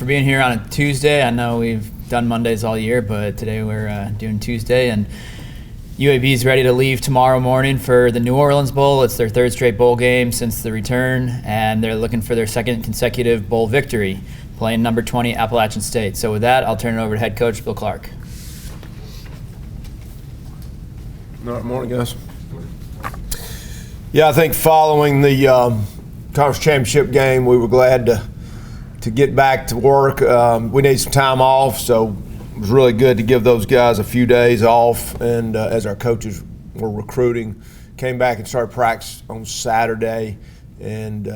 for being here on a Tuesday. I know we've done Mondays all year, but today we're doing Tuesday, and UAB is ready to leave tomorrow morning for the New Orleans Bowl. It's their third straight bowl game since the return, and they're looking for their second consecutive bowl victory, playing number 20 Appalachian State. So with that, I'll turn it over to head coach Bill Clark. Good morning, guys. Yeah, I think following the conference championship game, we were glad to get back to work. We needed some time off, so it was really good to give those guys a few days off. And as our coaches were recruiting, came back and started practice on Saturday. And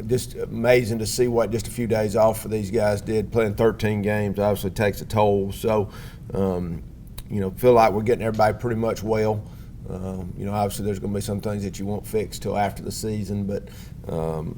just amazing to see what just a few days off for these guys did. Playing 13 games obviously takes a toll. So, feel like we're getting everybody pretty much well. Obviously there's going to be some things that you won't fix till after the season, but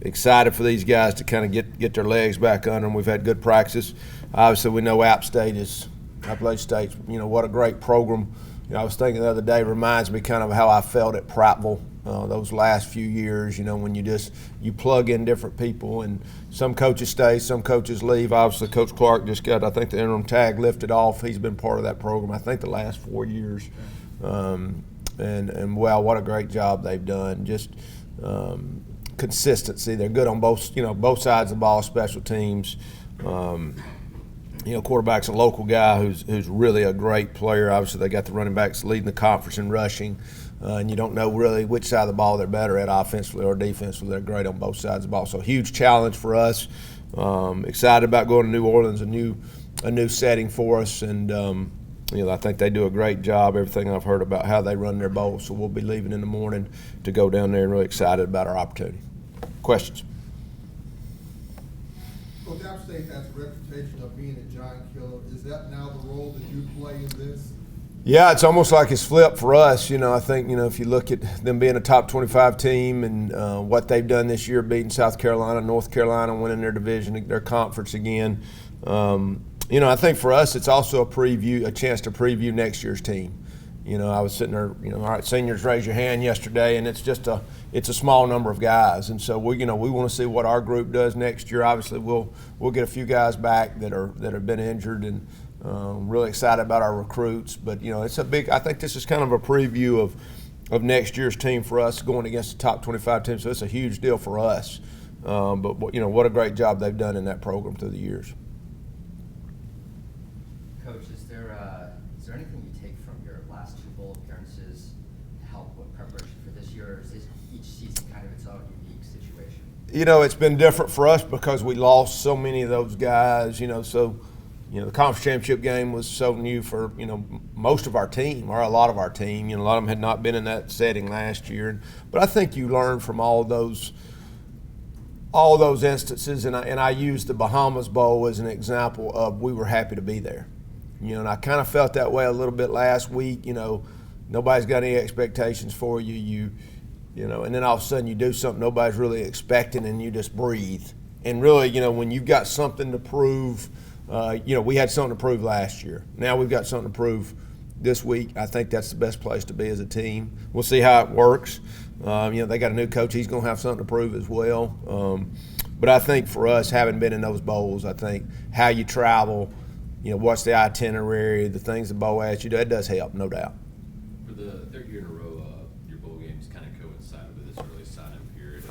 excited for these guys to kind of get their legs back under them. We've had good practice. Obviously we know Appalachian State's, what a great program. I was thinking the other day, reminds me kind of how I felt at Prattville those last few years, when you plug in different people, and some coaches stay, some coaches leave. Obviously Coach Clark just got, I think, the interim tag lifted off. He's been part of that program, I think, the last 4 years. And wow, what a great job they've done. Just consistency. They're good on both sides of the ball, special teams. Quarterback's a local guy who's really a great player. Obviously, they got the running backs leading the conference in rushing, and you don't know really which side of the ball they're better at, offensively or defensively. They're great on both sides of the ball. So huge challenge for us. Excited about going to New Orleans, a new setting for us, and I think they do a great job. Everything I've heard about how they run their bowl. So we'll be leaving in the morning to go down there, and really excited about our opportunity. Questions? Well, App State has a reputation of being a giant killer. Is that now the role that you play in this? Yeah, it's almost like it's flipped for us. I think, if you look at them being a top 25 team and what they've done this year, beating South Carolina, North Carolina, winning their division, their conference again. I think for us it's also a chance to preview next year's team. I was sitting there, all right, seniors raise your hand yesterday, and it's a small number of guys, and so we want to see what our group does next year. Obviously, we'll get a few guys back that have been injured, and really excited about our recruits. But it's I think this is kind of a preview of next year's team for us going against the top 25 team. So it's a huge deal for us. But what a great job they've done in that program through the years. Coach, is there anything you take from your last two bowl appearances to help with preparation for this year, or is each season kind of its own unique situation? It's been different for us because we lost so many of those guys. The conference championship game was so new for most of our team, or a lot of our team. A lot of them had not been in that setting last year. But I think you learn from all those instances, and I use the Bahamas Bowl as an example of we were happy to be there. And I kind of felt that way a little bit last week. Nobody's got any expectations for you. And then all of a sudden you do something nobody's really expecting, and you just breathe. And really, when you've got something to prove, we had something to prove last year. Now we've got something to prove this week. I think that's the best place to be as a team. We'll see how it works. They got a new coach. He's going to have something to prove as well. But I think for us, having been in those bowls, I think how you travel, what's the itinerary, the things the bowl asks you, that does help, no doubt. For the third year in a row, your bowl games kind of coincided with this early sign-up period.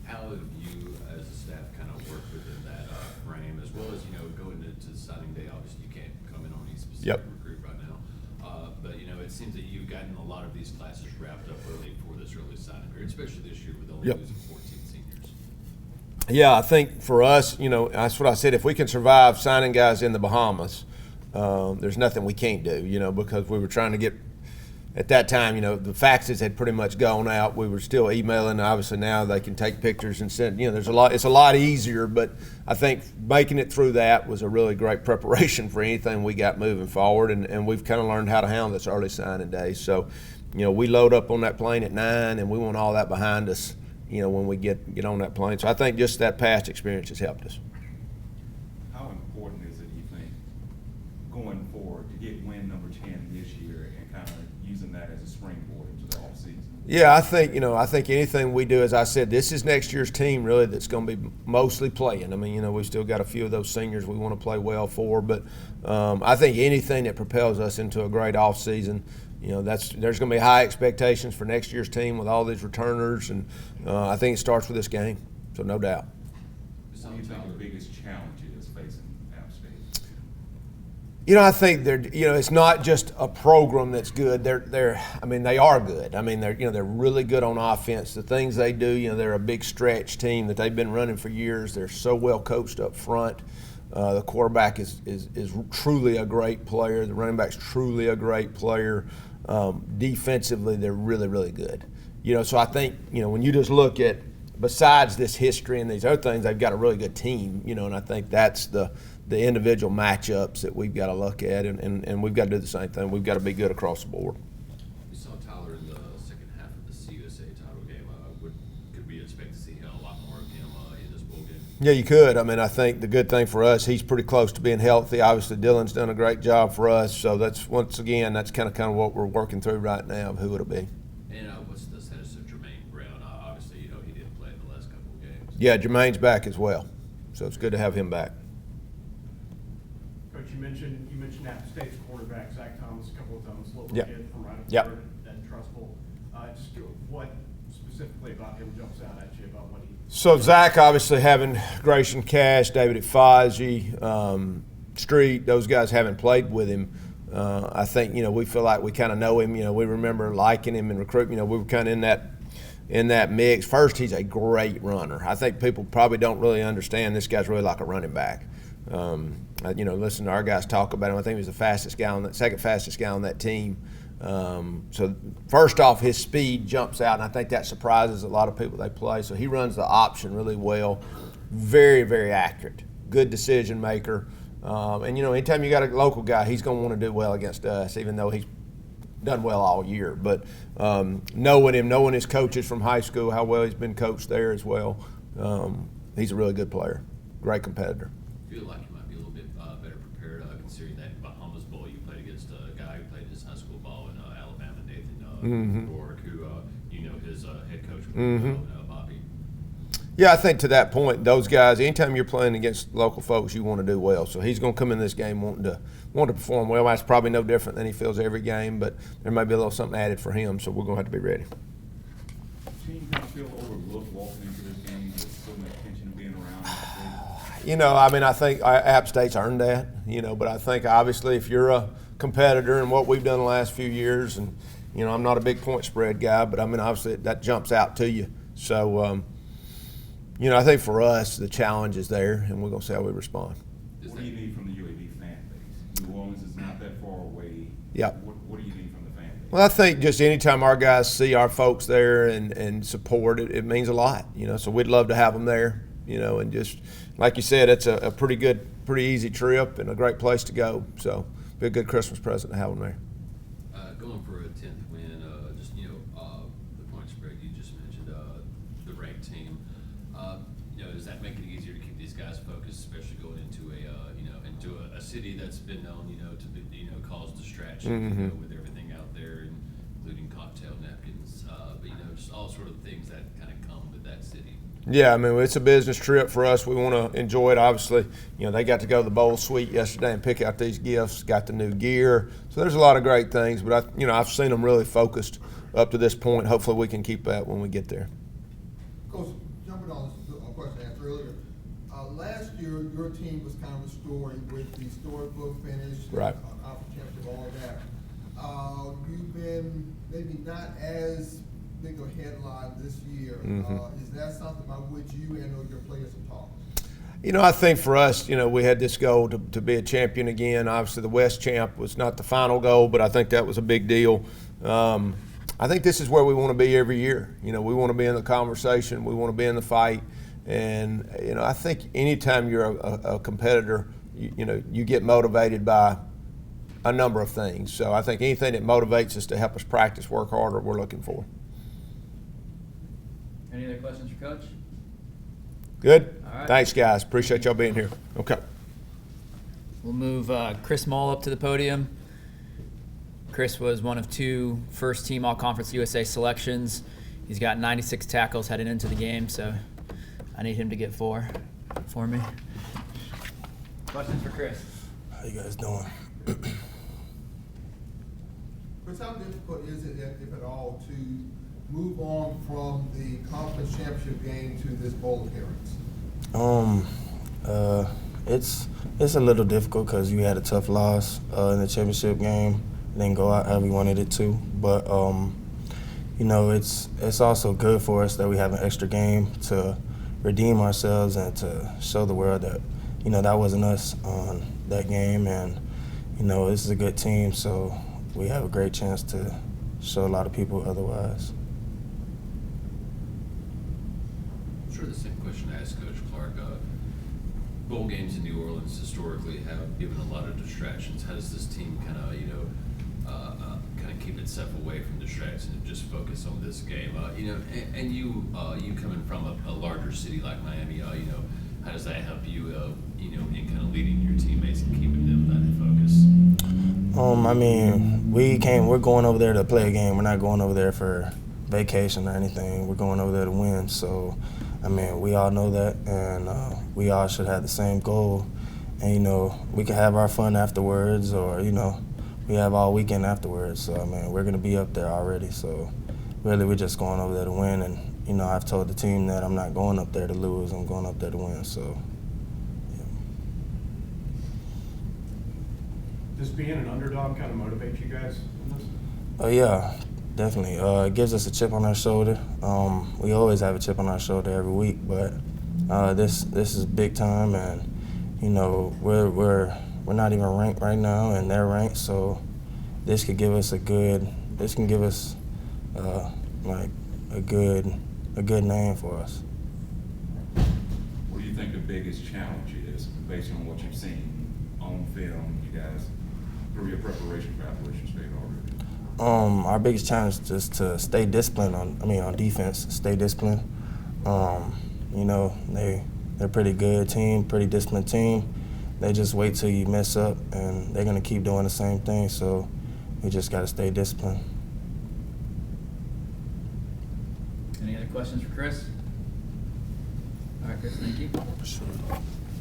How have you, as a staff, kind of worked within that frame, as well as going into signing day? Obviously, you can't comment on any specific recruit right now, but it seems that you've gotten a lot of these classes wrapped up early for this early sign-up period, especially this year with only losing 14 seniors. Yeah, I think for us, that's what I said. If we can survive signing guys in the Bahamas, there's nothing we can't do, because we were trying to get, at that time, the faxes had pretty much gone out. We were still emailing. Obviously now they can take pictures and send, it's a lot easier, but I think making it through that was a really great preparation for anything we got moving forward, and we've kind of learned how to handle this early signing day. So, we load up on that plane at 9, and we want all that behind us, when we get on that plane. So I think just that past experience has helped us. How important is it, you think, going forward to get win number 10 this year and kind of using that as a springboard into the offseason? Yeah, I think anything we do, as I said, this is next year's team really that's going to be mostly playing. I mean, we've still got a few of those seniors we want to play well for, but I think anything that propels us into a great offseason, there's going to be high expectations for next year's team with all these returners, and I think it starts with this game, so no doubt. What do you think the biggest challenge is facing App State? I think it's not just a program that's good. They are good. I mean, they're really good on offense. The things they do, they're a big stretch team that they've been running for years. They're so well coached up front. The quarterback is truly a great player. The running back's truly a great player. Defensively, they're really, really good. So I think, when you just look at, besides this history and these other things, they've got a really good team, and I think that's the individual matchups that we've got to look at, and we've got to do the same thing. We've got to be good across the board. We saw Tyler in the second half of the CUSA title game. Could we expect to see a lot more of him in this bowl game? Yeah, you could. I think the good thing for us, he's pretty close to being healthy. Obviously, Dylan's done a great job for us, so that's kind of what we're working through right now of who it'll be. And what's the status of Jermaine Brown? Obviously, he didn't play in the last couple of games. Yeah, Jermaine's back as well, so it's good to have him back. Coach, you mentioned App State's quarterback, Zach Thomas, a couple of times, local Yep. kid from right up Yep. there and trustful. Just what specifically about him jumps out at you about what he. So Zach, obviously having Grayson Cash, David Ifaji, Street, those guys haven't played with him. I think we feel like we kind of know him. We remember liking him and recruiting. We were kind of in that mix. First, he's a great runner. I think people probably don't really understand this guy's really like a running back. Listen to our guys talk about him. I think he was the fastest guy second fastest guy on that team. So first off, his speed jumps out, and I think that surprises a lot of people they play. So he runs the option really well. Very, very accurate. Good decision maker. Anytime you got a local guy, he's going to want to do well against us, even though he's done well all year. But knowing him, knowing his coaches from high school, how well he's been coached there as well, he's a really good player, great competitor. I feel like you might be a little bit better prepared, considering that in Bahamas Bowl you played against a guy who played his high school ball in Alabama, Nathan Rourke, who his head coach, Bobby. Yeah, I think to that point, those guys, anytime you're playing against local folks, you want to do well. So he's going to come in this game wanting to perform well. That's probably no different than he feels every game, but there may be a little something added for him, so we're going to have to be ready. Team kind of feel overlooked walking into this game with so much tension being around App State? I think App State's earned that, but I think obviously if you're a competitor and what we've done the last few years, and, I'm not a big point spread guy, but obviously that jumps out to you. So, I think for us, the challenge is there, and we're going to see how we respond. What do you need from the UAB fan base? New Orleans is not that far away. Yep. What do you need from the fan base? Well, I think just anytime our guys see our folks there and support it means a lot, so we'd love to have them there, and just, like you said, it's a pretty easy trip and a great place to go. So be a good Christmas present to have them there. Going for a 10th win, the point spread you just mentioned, the ranked team. Does that make it easier to keep these guys focused, especially going into a city that's been known, to be, cause distraction, with everything out there, including cocktail napkins, but just all sort of things that kind of come with that city. Yeah, it's a business trip for us. We want to enjoy it. Obviously, they got to go to the bowl suite yesterday and pick out these gifts, got the new gear. So there's a lot of great things, but I've seen them really focused up to this point. Hopefully we can keep that when we get there. Coach, jumping on this question I asked earlier, last year your team was kind of a story with the storybook finish, Right. Conference championship, all of that. You've been maybe not as big a headline this year. Is that something about which you and your players have talked? I think for us, we had this goal to be a champion again. Obviously, the West champ was not the final goal, but I think that was a big deal. I think this is where we want to be every year. We want to be in the conversation. We want to be in the fight. And, I think anytime you're a competitor, you get motivated by a number of things. So I think anything that motivates us to help us practice, work harder, we're looking for. Any other questions for Coach? Good? All right. Thanks, guys. Appreciate y'all being here. Okay. We'll move Chris Moll up to the podium. Chris was one of 2 first-team All-Conference USA selections. He's got 96 tackles heading into the game, so I need him to get 4 for me. Questions for Chris? How you guys doing? Chris, how difficult is it, if at all, to move on from the conference championship game to this bowl appearance? It's a little difficult because you had a tough loss in the championship game. It didn't go out how we wanted it to, but you know, it's also good for us that we have an extra game to redeem ourselves and to show the world that, you know, that wasn't us on that game, and you know, this is a good team, so we have a great chance to show a lot of people otherwise. I'm sure the same question I asked Coach Clark. Bowl games in New Orleans historically have given a lot of distractions. How does this team kind of, keep itself away from distractions and just focus on this game? And you coming from a larger city like Miami, how does that help you, in kind of leading your teammates and keeping them that focus? I mean, we're going over there to play a game. We're not going over there for vacation or anything. We're going over there to win. So, I mean, we all know that, and we all should have the same goal. And, you know, we can have our fun afterwards, or, you know, we have all weekend afterwards. So, I mean, we're going to be up there already. So, really, we're just going over there to win. And, you know, I've told the team that I'm not going up there to lose. I'm going up there to win. So, yeah. Does being an underdog kind of motivate you guys in this? Oh, yeah, definitely. It gives us a chip on our shoulder. We always have a chip on our shoulder every week, but this is big time, and you know, we're not even ranked right now, and they're ranked, so this can give us like a good name for us. What do you think the biggest challenge is, based on what you've seen on film, you guys, for your preparation for Appalachian State already? Our biggest challenge is to stay disciplined on defense, stay disciplined. You know, they're a pretty good team, pretty disciplined team. They just wait till you mess up, and they're gonna keep doing the same thing, so we just gotta stay disciplined. Any other questions for Chris? All right, Chris, thank you. Sure.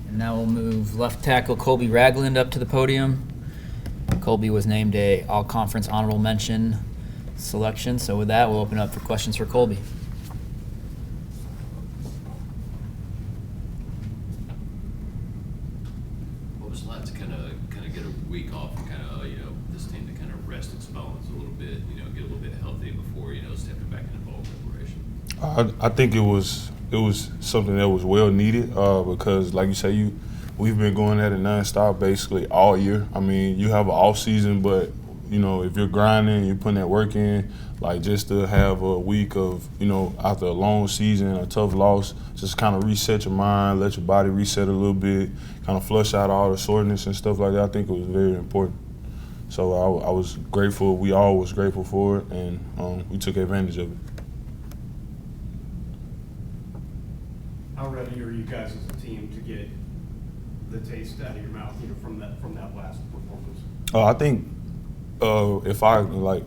And now we'll move left tackle Colby Ragland up to the podium. Colby was named a all-conference honorable mention selection. So with that, we'll open up for questions for Colby. What was it like to kind of get a week off and this team to kind of rest its bones a little bit, get a little bit healthy before, stepping back into bowl preparation? I think it was something that was well needed because, like you say, we've been going at it nonstop basically all year. I mean, you have an off season, but if you're grinding, you're putting that work in, like just to have a week of, after a long season, a tough loss, just kind of reset your mind, let your body reset a little bit, kind of flush out all the soreness and stuff like that. I think it was very important. So I was grateful. We all was grateful for it, and we took advantage of it. How ready are you guys as a team to get the taste out of your mouth, from that last performance? I think, if I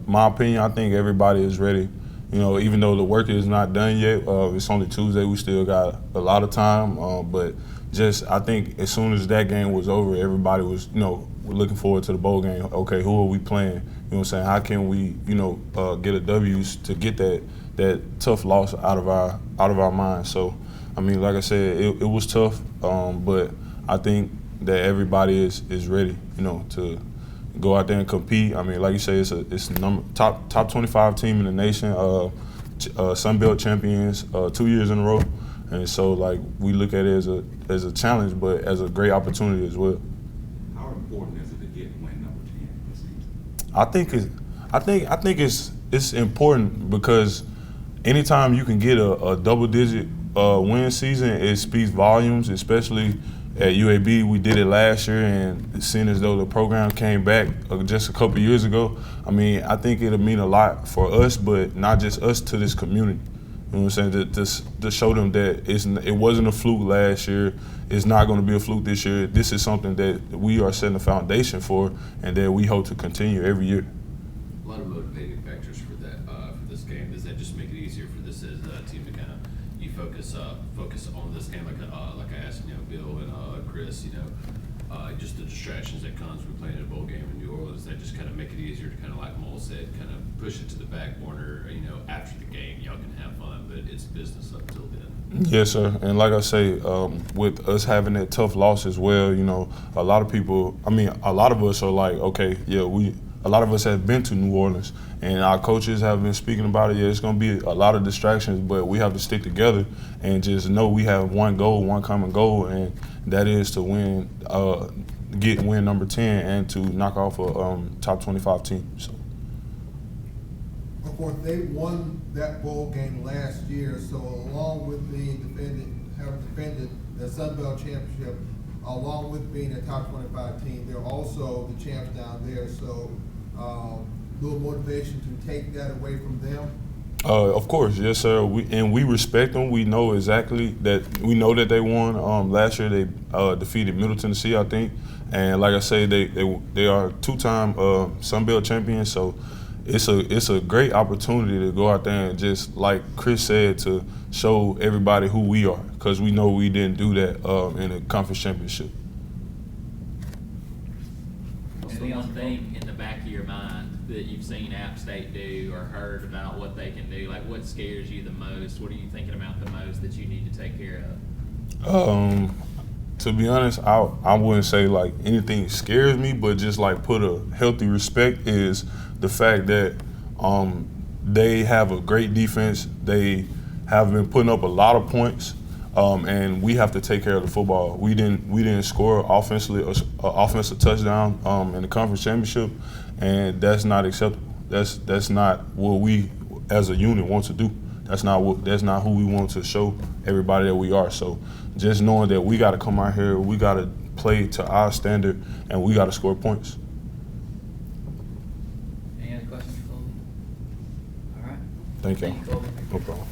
my opinion, I think everybody is ready. Even though the work is not done yet, it's only Tuesday. We still got a lot of time, but I think as soon as that game was over, everybody was, we're looking forward to the bowl game. Okay, who are we playing? You know what I'm saying? How can we, get a W to get that tough loss out of our minds? So, I mean, like I said, it was tough, but I think that everybody is ready, to go out there and compete. I mean, like you say, it's a top 25 team in the nation, Sun Belt champions 2 years in a row, and so we look at it as a challenge, but as a great opportunity as well. How important is it to get win number 10 this season? I think it's important because anytime you can get a double-digit win season, it speaks volumes, especially at UAB. We did it last year, and seeing as though the program came back just a couple years ago, I mean, I think it'll mean a lot for us, but not just us, to this community. You know what I'm saying? To show them that it wasn't a fluke last year. It's not going to be a fluke this year. This is something that we are setting a foundation for, and that we hope to continue every year. A lot of motivating factors for this game. Does that just make it easier for this as a team to kind of focus on this game, like I asked, Bill and Chris, just the distractions that comes with playing a bowl game in New Orleans, that just kind of make it easier to kind of, like Mole said, kind of push it to the back burner. After the game, y'all can have fun, but it's business up till then. Yes, sir. And like I say, with us having that tough loss as well, a lot of people, a lot of us are like, okay, yeah, a lot of us have been to New Orleans, and our coaches have been speaking about it. Yeah, it's going to be a lot of distractions, but we have to stick together and just know we have one goal, one common goal, and that is to win, get win number 10 and to knock off a top 25 team. So. Of course, they won that bowl game last year, so along with having defended the Sun Belt Championship, along with being a top 25 team, they're also the champs down there. So, little motivation to take that away from them. Of course, yes, sir. We respect them. We know exactly that. We know that they won last year. They defeated Middle Tennessee, I think, and like I say, they are two-time Sun Belt champions. So it's a great opportunity to go out there and, just like Chris said, to show everybody who we are, because we know we didn't do that in a conference championship. Is the one thing in the back of your mind that you've seen App State do or heard about what they can do? Like, what scares you the most? What are you thinking about the most that you need to take care of? To be honest, I wouldn't say like anything scares me, but just like put a healthy respect is the fact that they have a great defense. They have been putting up a lot of points, and we have to take care of the football. We didn't score offensively, offensive touchdown in the conference championship, and that's not acceptable. That's not what we as a unit want to do. That's not who we want to show everybody that we are. So just knowing that we got to come out here, we got to play to our standard, and we got to score points. Any other questions, Colby? All right. Thank you. Thank you, Colby. No problem.